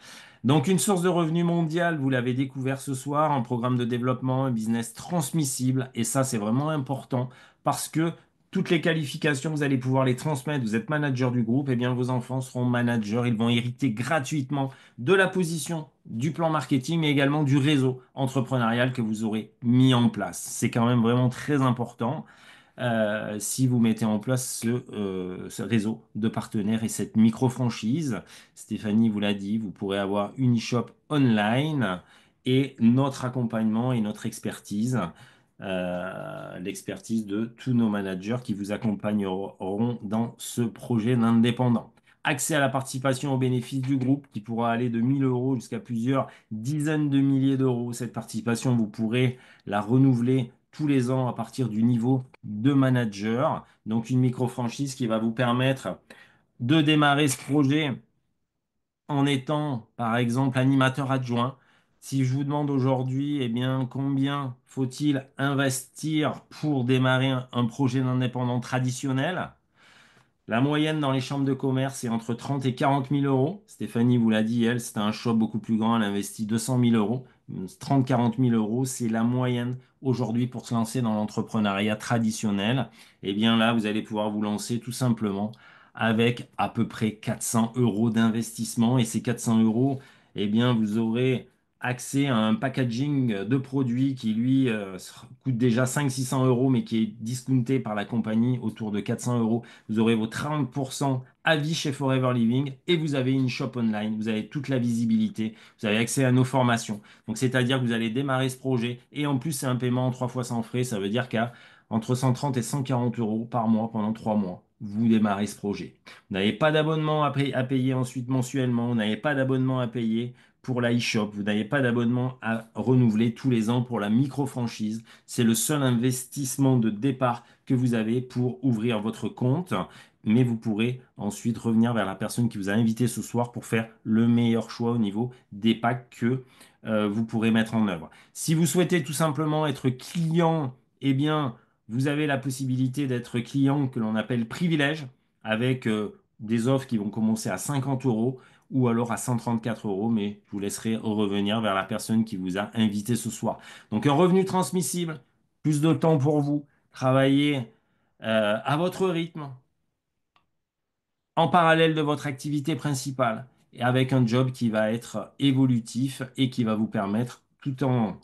Donc une source de revenus mondiale, vous l'avez découvert ce soir, un programme de développement, un business transmissible, et ça c'est vraiment important parce que toutes les qualifications, vous allez pouvoir les transmettre. Vous êtes manager du groupe, et bien vos enfants seront managers. Ils vont hériter gratuitement de la position, du plan marketing, mais également du réseau entrepreneurial que vous aurez mis en place. C'est quand même vraiment très important si vous mettez en place ce réseau de partenaires et cette micro-franchise. Stéphanie vous l'a dit, vous pourrez avoir une e-shop online et notre accompagnement et notre expertise, l'expertise de tous nos managers qui vous accompagneront dans ce projet d'indépendant. Accès à la participation aux bénéfices du groupe qui pourra aller de 1000 euros jusqu'à plusieurs dizaines de milliers d'euros. Cette participation, vous pourrez la renouveler tous les ans à partir du niveau de manager. Donc une micro-franchise qui va vous permettre de démarrer ce projet en étant, par exemple, animateur adjoint. Si je vous demande aujourd'hui, eh bien, combien faut-il investir pour démarrer un projet d'indépendant traditionnel? La moyenne dans les chambres de commerce est entre 30 et 40 000 euros. Stéphanie vous l'a dit, elle, c'était un shop beaucoup plus grand, elle investit 200 000 euros. 30-40 000 euros, c'est la moyenne aujourd'hui pour se lancer dans l'entrepreneuriat traditionnel. Et bien là, vous allez pouvoir vous lancer tout simplement avec à peu près 400 euros d'investissement. Et ces 400 euros, eh bien, vous aurez accès à un packaging de produits qui, lui, coûte déjà 500-600 euros, mais qui est discounté par la compagnie autour de 400 euros. Vous aurez vos 30% à vie chez Forever Living et vous avez une shop online. Vous avez toute la visibilité. Vous avez accès à nos formations. Donc, c'est-à-dire que vous allez démarrer ce projet et en plus, c'est un paiement en 3 fois sans frais. Ça veut dire qu'à entre 130 et 140 euros par mois pendant 3 mois, vous démarrez ce projet. Vous n'avez pas d'abonnement à payer ensuite mensuellement. Vous n'avez pas d'abonnement à payer pour la e-shop. Vous n'avez pas d'abonnement à renouveler tous les ans pour la micro-franchise. C'est le seul investissement de départ que vous avez pour ouvrir votre compte. Mais vous pourrez ensuite revenir vers la personne qui vous a invité ce soir pour faire le meilleur choix au niveau des packs que vous pourrez mettre en œuvre. Si vous souhaitez tout simplement être client, eh bien, vous avez la possibilité d'être client que l'on appelle privilège avec des offres qui vont commencer à 50 euros ou alors à 134 euros, mais je vous laisserai revenir vers la personne qui vous a invité ce soir. Donc un revenu transmissible, plus de temps pour vous, travailler à votre rythme, en parallèle de votre activité principale, et avec un job qui va être évolutif et qui va vous permettre, tout en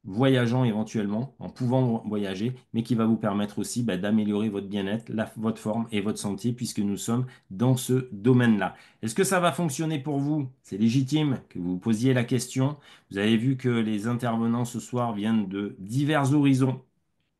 voyageant éventuellement, en pouvant voyager, mais qui va vous permettre aussi d'améliorer votre bien-être, votre forme et votre santé, puisque nous sommes dans ce domaine-là. Est-ce que ça va fonctionner pour vous? C'est légitime que vous vous posiez la question. Vous avez vu que les intervenants ce soir viennent de divers horizons.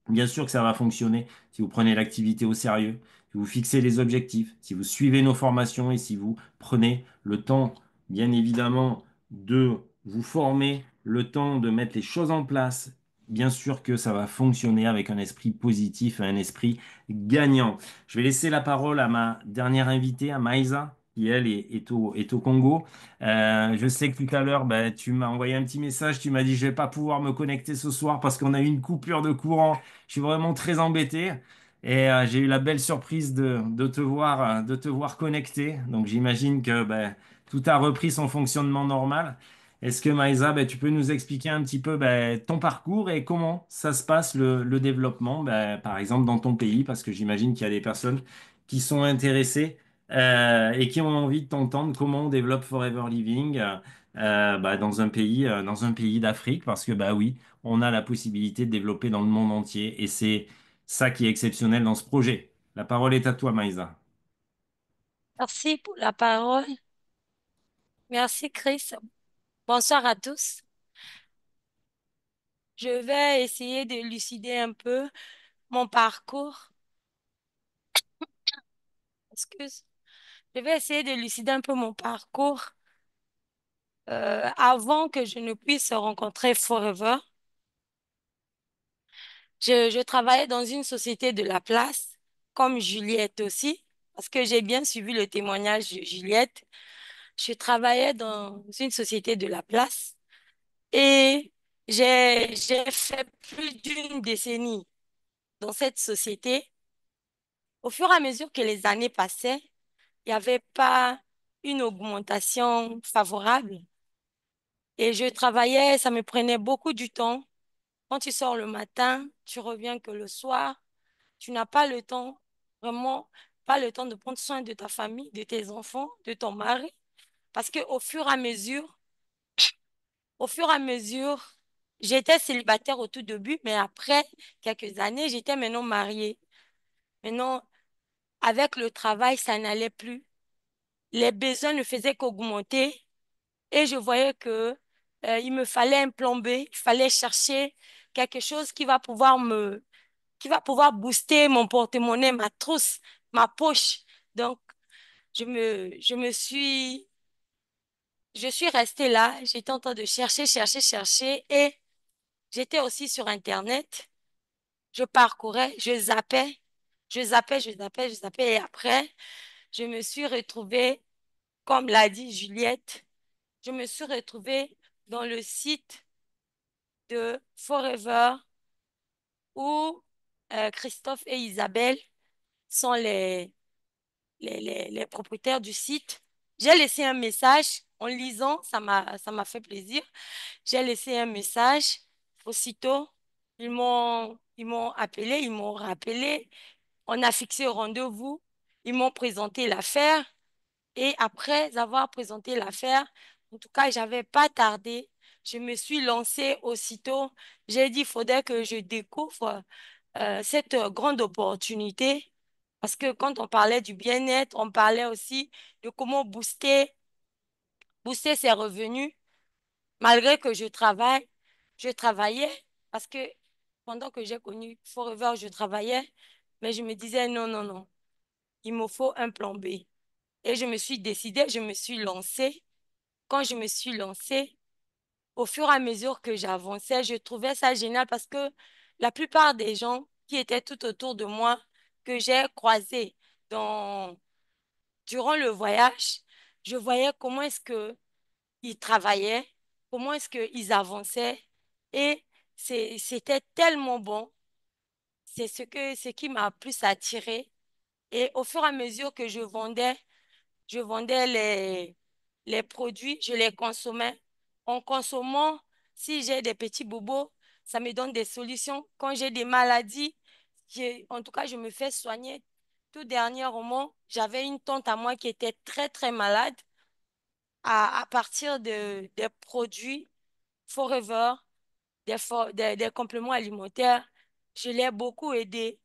Bien sûr que ça va fonctionner si vous prenez l'activité au sérieux, si vous fixez les objectifs, si vous suivez nos formations et si vous prenez le temps, bien évidemment, de vous former, le temps de mettre les choses en place. Bien sûr que ça va fonctionner avec un esprit positif et un esprit gagnant. Je vais laisser la parole à ma dernière invitée, à Maïsa, qui elle est au Congo. Je sais que tout à l'heure, tu m'as envoyé un petit message, tu m'as dit je vais pas pouvoir me connecter ce soir parce qu'on a eu une coupure de courant. Je suis vraiment très embêté et j'ai eu la belle surprise de te voir connecté. Donc j'imagine que tout a repris son fonctionnement normal. Est-ce que Maïsa, tu peux nous expliquer un petit peu ton parcours et comment ça se passe le développement, par exemple dans ton pays, parce que j'imagine qu'il y a des personnes qui sont intéressées et qui ont envie de t'entendre comment on développe Forever Living dans un pays d'Afrique, parce que oui, on a la possibilité de développer dans le monde entier et c'est ça qui est exceptionnel dans ce projet. La parole est à toi, Maïsa. Merci pour la parole. Merci, Chris. Bonsoir à tous. Je vais essayer de lucider un peu mon parcours. Excuse. Je vais essayer de lucider un peu mon parcours avant que je ne puisse rencontrer Forever. Je travaillais dans une société de la place, comme Juliette aussi, parce que j'ai bien suivi le témoignage de Juliette. Je travaillais dans une société de la place et j'ai fait plus d'une décennie dans cette société. Au fur et à mesure que les années passaient, il n'y avait pas une augmentation favorable. Et je travaillais, ça me prenait beaucoup du temps. Quand tu sors le matin, tu reviens que le soir. Tu n'as pas le temps, vraiment, pas le temps de prendre soin de ta famille, de tes enfants, de ton mari. Parce que au fur et à mesure, j'étais célibataire au tout début, mais après quelques années, j'étais maintenant mariée. Maintenant, avec le travail, ça n'allait plus. Les besoins ne faisaient qu'augmenter et je voyais que, il me fallait un plan B, il fallait chercher quelque chose qui va pouvoir booster mon porte-monnaie, ma trousse, ma poche. Donc, je suis restée là, j'étais en train de chercher, chercher, chercher et j'étais aussi sur Internet. Je parcourais, je zappais, je zappais, je zappais, je zappais et après, je me suis retrouvée, comme l'a dit Juliette, je me suis retrouvée dans le site de Forever où Christophe et Isabelle sont les propriétaires du site. J'ai laissé un message en lisant, ça m'a fait plaisir. J'ai laissé un message. Aussitôt, ils m'ont appelé, ils m'ont rappelé. On a fixé un rendez-vous. Ils m'ont présenté l'affaire. Et après avoir présenté l'affaire, en tout cas, j'avais pas tardé. Je me suis lancée aussitôt. J'ai dit, il faudrait que je découvre cette grande opportunité. Parce que quand on parlait du bien-être, on parlait aussi de comment booster ses revenus. Malgré que je travaillais parce que pendant que j'ai connu Forever, je travaillais, mais je me disais non, non, non, il me faut un plan B. Et je me suis décidée, je me suis lancée. Quand je me suis lancée, au fur et à mesure que j'avançais, je trouvais ça génial parce que la plupart des gens qui étaient tout autour de moi, que j'ai croisés dans, durant le voyage, je voyais comment est-ce que ils travaillaient, comment est-ce qu'ils avançaient. Et c'était tellement bon. C'est ce qui m'a plus attiré. Et au fur et à mesure que je vendais les produits, je les consommais. En consommant, si j'ai des petits bobos, ça me donne des solutions. Quand j'ai des maladies, en tout cas, je me fais soigner. Tout dernièrement, j'avais une tante à moi qui était très, très malade à partir des produits Forever, des compléments alimentaires. Je l'ai beaucoup aidée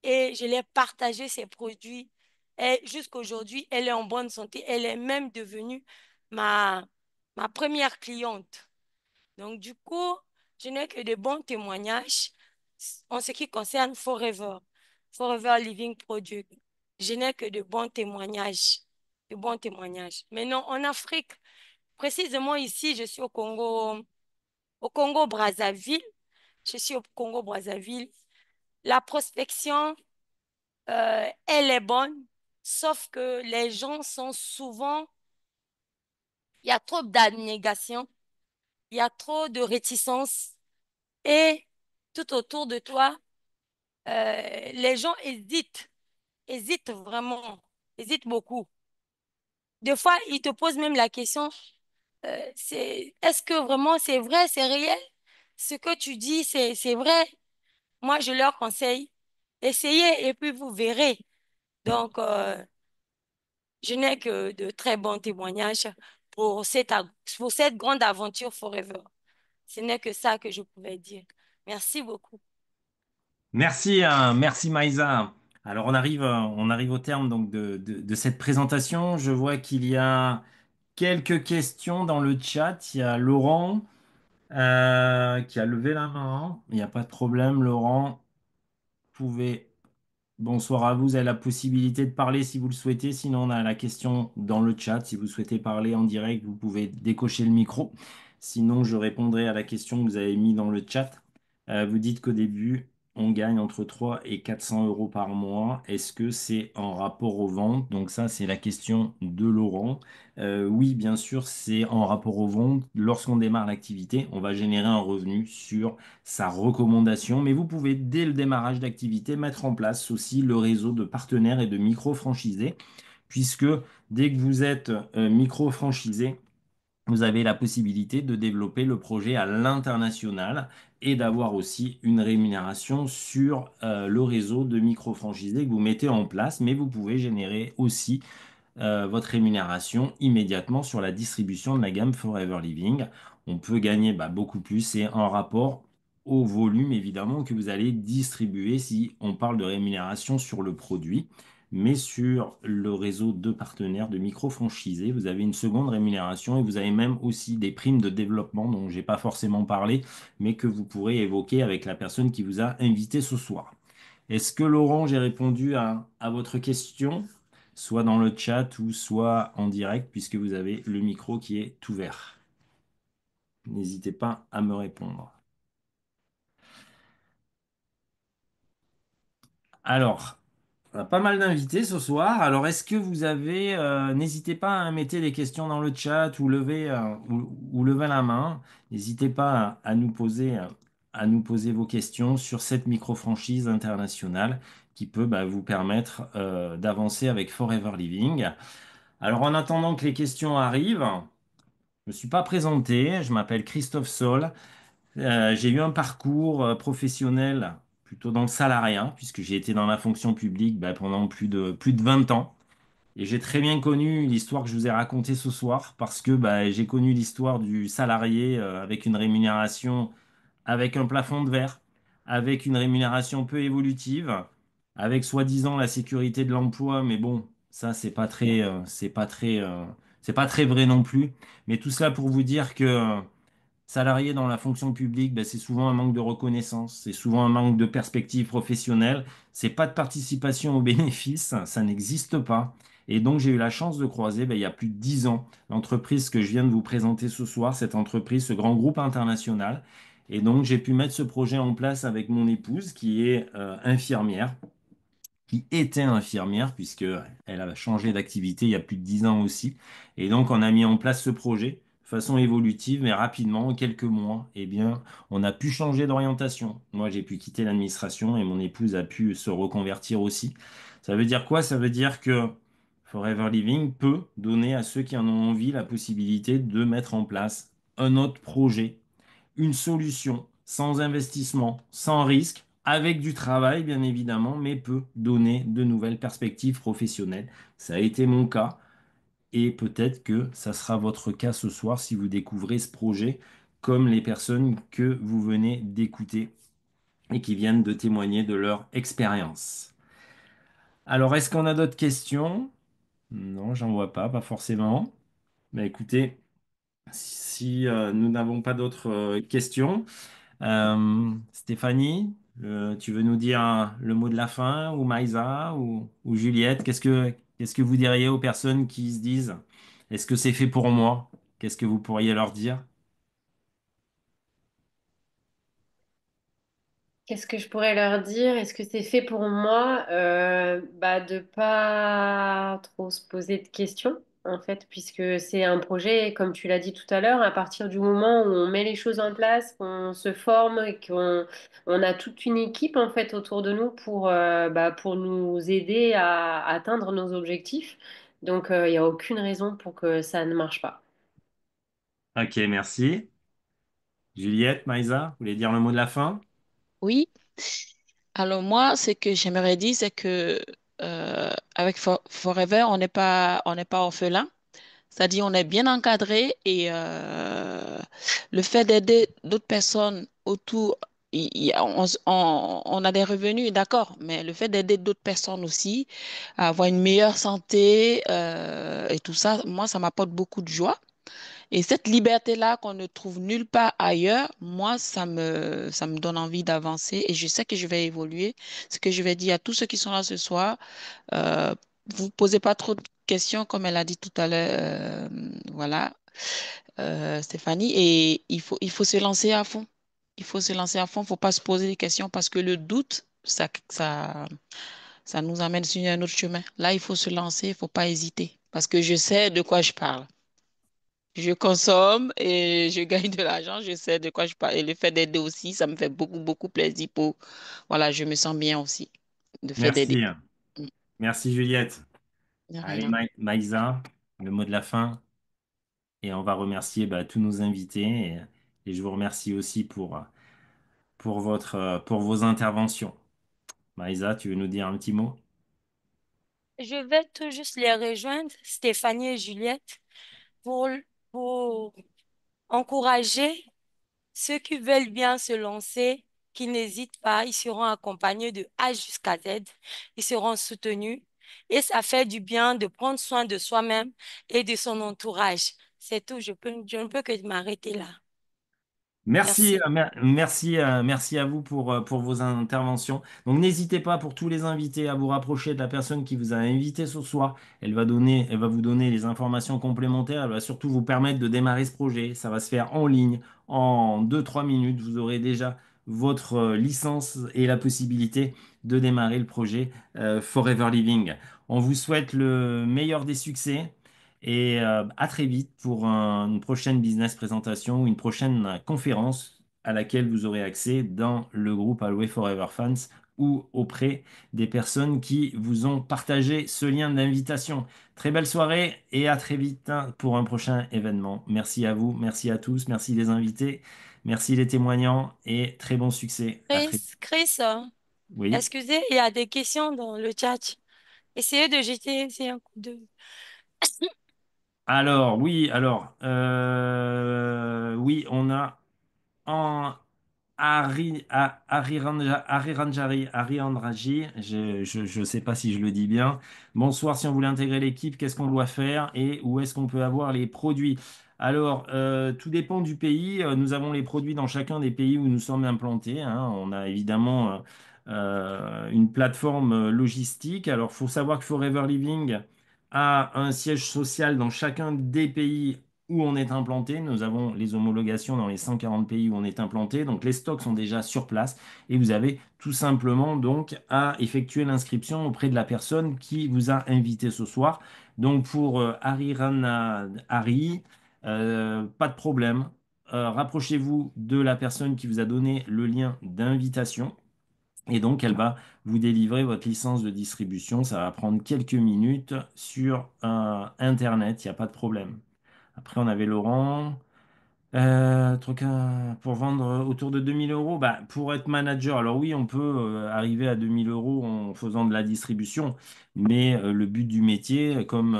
et je l'ai partagé ses produits. Et jusqu'à aujourd'hui, elle est en bonne santé. Elle est même devenue ma, ma première cliente. Donc, du coup, je n'ai que de bons témoignages en ce qui concerne Forever, Forever Living Product. Je n'ai que de bons témoignages, de bons témoignages. Maintenant, en Afrique, précisément ici, je suis au Congo-Brazzaville. Je suis au Congo-Brazzaville. La prospection, elle est bonne, sauf que les gens sont souvent, il y a trop d'abnégation, il y a trop de réticence et tout autour de toi, les gens hésitent, hésitent vraiment, hésitent beaucoup. Des fois, ils te posent même la question, est-ce que vraiment c'est vrai, c'est réel? Ce que tu dis, c'est vrai? Moi, je leur conseille, essayez et puis vous verrez. Donc, je n'ai que de très bons témoignages pour cette grande aventure Forever. Ce n'est que ça que je pouvais dire. Merci beaucoup. Merci, merci Maïsa. Alors on arrive au terme donc de cette présentation. Je vois qu'il y a quelques questions dans le chat. Il y a Laurent qui a levé la main. Il n'y a pas de problème, Laurent. Vous pouvez Bonsoir à vous. Vous avez la possibilité de parler si vous le souhaitez. Sinon, on a la question dans le chat. Si vous souhaitez parler en direct, vous pouvez décocher le micro. Sinon, je répondrai à la question que vous avez mise dans le chat. Vous dites qu'au début, on gagne entre 3 et 400 euros par mois. Est-ce que c'est en rapport aux ventes? Donc ça, c'est la question de Laurent. Oui, bien sûr, c'est en rapport aux ventes. Lorsqu'on démarre l'activité, on va générer un revenu sur sa recommandation, mais vous pouvez, dès le démarrage d'activité, mettre en place aussi le réseau de partenaires et de micro-franchisés, puisque dès que vous êtes micro-franchisé, vous avez la possibilité de développer le projet à l'international et d'avoir aussi une rémunération sur le réseau de micro-franchisés que vous mettez en place, mais vous pouvez générer aussi votre rémunération immédiatement sur la distribution de la gamme Forever Living. On peut gagner beaucoup plus. C'est en rapport au volume évidemment que vous allez distribuer si on parle de rémunération sur le produit. Mais sur le réseau de partenaires de micro-franchisés, vous avez une seconde rémunération et vous avez même aussi des primes de développement dont je n'ai pas forcément parlé, mais que vous pourrez évoquer avec la personne qui vous a invité ce soir. Est-ce que Laurent, j'ai répondu à votre question, soit dans le chat ou soit en direct, puisque vous avez le micro qui est ouvert? N'hésitez pas à me répondre. Alors, on a pas mal d'invités ce soir. Alors, est-ce que vous avez... n'hésitez pas à mettre des questions dans le chat ou lever la main. N'hésitez pas à nous poser vos questions sur cette micro-franchise internationale qui peut vous permettre d'avancer avec Forever Living. Alors, en attendant que les questions arrivent, je ne me suis pas présenté. Je m'appelle Christophe Sol. J'ai eu un parcours professionnel plutôt dans le salariat, puisque j'ai été dans la fonction publique pendant plus de 20 ans. Et j'ai très bien connu l'histoire que je vous ai racontée ce soir, parce que j'ai connu l'histoire du salarié avec une rémunération, avec un plafond de verre, avec une rémunération peu évolutive, avec soi-disant la sécurité de l'emploi, mais bon, ça c'est pas très vrai non plus. Mais tout cela pour vous dire que salarié dans la fonction publique, c'est souvent un manque de reconnaissance, c'est souvent un manque de perspective professionnelle, c'est pas de participation aux bénéfices, ça n'existe pas. Et donc j'ai eu la chance de croiser, il y a plus de 10 ans, l'entreprise que je viens de vous présenter ce soir, cette entreprise, ce grand groupe international. Et donc j'ai pu mettre ce projet en place avec mon épouse qui est infirmière, qui était infirmière, puisque elle a changé d'activité il y a plus de 10 ans aussi. Et donc, on a mis en place ce projet de façon évolutive, mais rapidement, en quelques mois, on a pu changer d'orientation. Moi, j'ai pu quitter l'administration et mon épouse a pu se reconvertir aussi. Ça veut dire quoi? Ça veut dire que Forever Living peut donner à ceux qui en ont envie la possibilité de mettre en place un autre projet, une solution sans investissement, sans risque, avec du travail bien évidemment, mais peut donner de nouvelles perspectives professionnelles. Ça a été mon cas et peut-être que ça sera votre cas ce soir si vous découvrez ce projet comme les personnes que vous venez d'écouter et qui viennent de témoigner de leur expérience. Alors, est-ce qu'on a d'autres questions? Non, j'en vois pas, pas forcément. Écoutez, si nous n'avons pas d'autres questions, Stéphanie, tu veux nous dire le mot de la fin, ou Maïsa, ou Juliette, qu'est-ce que vous diriez aux personnes qui se disent, est-ce que c'est fait pour moi? Qu'est-ce que vous pourriez leur dire? Qu'est-ce que je pourrais leur dire? Est-ce que c'est fait pour moi? De pas trop se poser de questions, en fait, puisque c'est un projet, comme tu l'as dit tout à l'heure, à partir du moment où on met les choses en place, qu'on se forme, et on a toute une équipe, en fait, autour de nous pour nous aider à atteindre nos objectifs. Donc, il n'y a aucune raison pour que ça ne marche pas. Ok, merci. Juliette, Maïsa, vous voulez dire le mot de la fin? Oui. Alors moi, ce que j'aimerais dire, c'est que avec Forever, on n'est pas orphelin. C'est-à-dire, on est bien encadré et le fait d'aider d'autres personnes autour on a des revenus, d'accord, mais le fait d'aider d'autres personnes aussi à avoir une meilleure santé et tout ça, moi, ça m'apporte beaucoup de joie. Et cette liberté-là qu'on ne trouve nulle part ailleurs, moi, ça me donne envie d'avancer et je sais que je vais évoluer. Ce que je vais dire à tous ceux qui sont là ce soir, euh, vous posez pas trop de questions, comme elle a dit tout à l'heure, voilà, Stéphanie, et il faut se lancer à fond. Il faut se lancer à fond, il faut pas se poser des questions parce que le doute, ça nous amène sur un autre chemin. Là, il faut se lancer, il faut pas hésiter parce que je sais de quoi je parle. Je consomme et je gagne de l'argent, je sais de quoi je parle. Et le fait d'aider aussi, ça me fait beaucoup, beaucoup plaisir pour, voilà, je me sens bien aussi, de fait d'aider. Merci. Mm. Merci Juliette. De Allez, rien. Maïsa, le mot de la fin. Et on va remercier tous nos invités. Et je vous remercie aussi pour vos interventions. Maïsa, tu veux nous dire un petit mot? Je vais tout juste les rejoindre, Stéphanie et Juliette, pour, pour encourager ceux qui veulent bien se lancer, qui n'hésitent pas, ils seront accompagnés de A jusqu'à Z, ils seront soutenus et ça fait du bien de prendre soin de soi-même et de son entourage. C'est tout, je ne peux que m'arrêter là. Merci, Merci. merci à vous pour vos interventions. Donc n'hésitez pas pour tous les invités à vous rapprocher de la personne qui vous a invité ce soir. Elle va vous donner les informations complémentaires. Elle va surtout vous permettre de démarrer ce projet. Ça va se faire en ligne en 2 3 minutes. Vous aurez déjà votre licence et la possibilité de démarrer le projet Forever Living. On vous souhaite le meilleur des succès. Et à très vite pour une prochaine business présentation ou une prochaine conférence à laquelle vous aurez accès dans le groupe Alway Forever Fans ou auprès des personnes qui vous ont partagé ce lien d'invitation. Très belle soirée et à très vite pour un prochain événement. Merci à vous, merci à tous, merci les invités, merci les témoignants et très bon succès. À très vite. Chris, Oui. excusez, il y a des questions dans le chat. Essayez de jeter un coup d'œil. Oui, on a en Ari Randraji, je ne sais pas si je le dis bien. Bonsoir, si on voulait intégrer l'équipe, qu'est-ce qu'on doit faire et où est-ce qu'on peut avoir les produits? Alors, tout dépend du pays. Nous avons les produits dans chacun des pays où nous sommes implantés, hein. On a évidemment une plateforme logistique. Alors, il faut savoir que Forever Living a un siège social dans chacun des pays où on est implanté. Nous avons les homologations dans les 140 pays où on est implanté. Donc les stocks sont déjà sur place et vous avez tout simplement donc à effectuer l'inscription auprès de la personne qui vous a invité ce soir. Donc pour Harry, pas de problème. Rapprochez-vous de la personne qui vous a donné le lien d'invitation. Et donc, elle va vous délivrer votre licence de distribution. Ça va prendre quelques minutes sur Internet, il n'y a pas de problème. Après, on avait Laurent. Pour vendre autour de 2000 euros, pour être manager, alors oui, on peut arriver à 2000 euros en faisant de la distribution, mais le but du métier, comme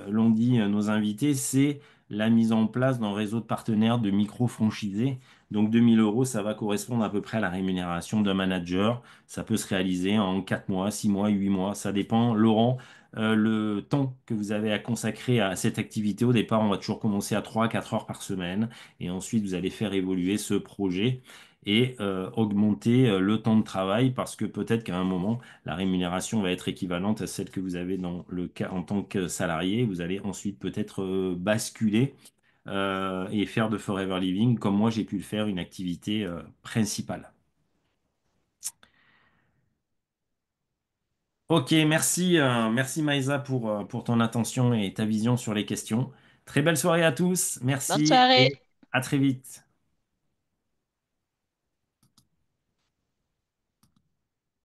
l'ont dit nos invités, c'est la mise en place d'un réseau de partenaires de micro-franchisés. Donc 2000 euros, ça va correspondre à peu près à la rémunération d'un manager. Ça peut se réaliser en 4 mois, 6 mois, 8 mois, ça dépend. Laurent, le temps que vous avez à consacrer à cette activité, au départ, on va toujours commencer à 3 4 heures par semaine. Et ensuite, vous allez faire évoluer ce projet et augmenter le temps de travail parce que peut-être qu'à un moment, la rémunération va être équivalente à celle que vous avez dans le cas en tant que salarié. Vous allez ensuite peut-être basculer et faire de Forever Living, comme moi j'ai pu le faire, une activité principale. Ok, merci, merci Maïsa pour ton attention et ta vision sur les questions. Très belle soirée à tous, Bonne merci soirée. et à très vite.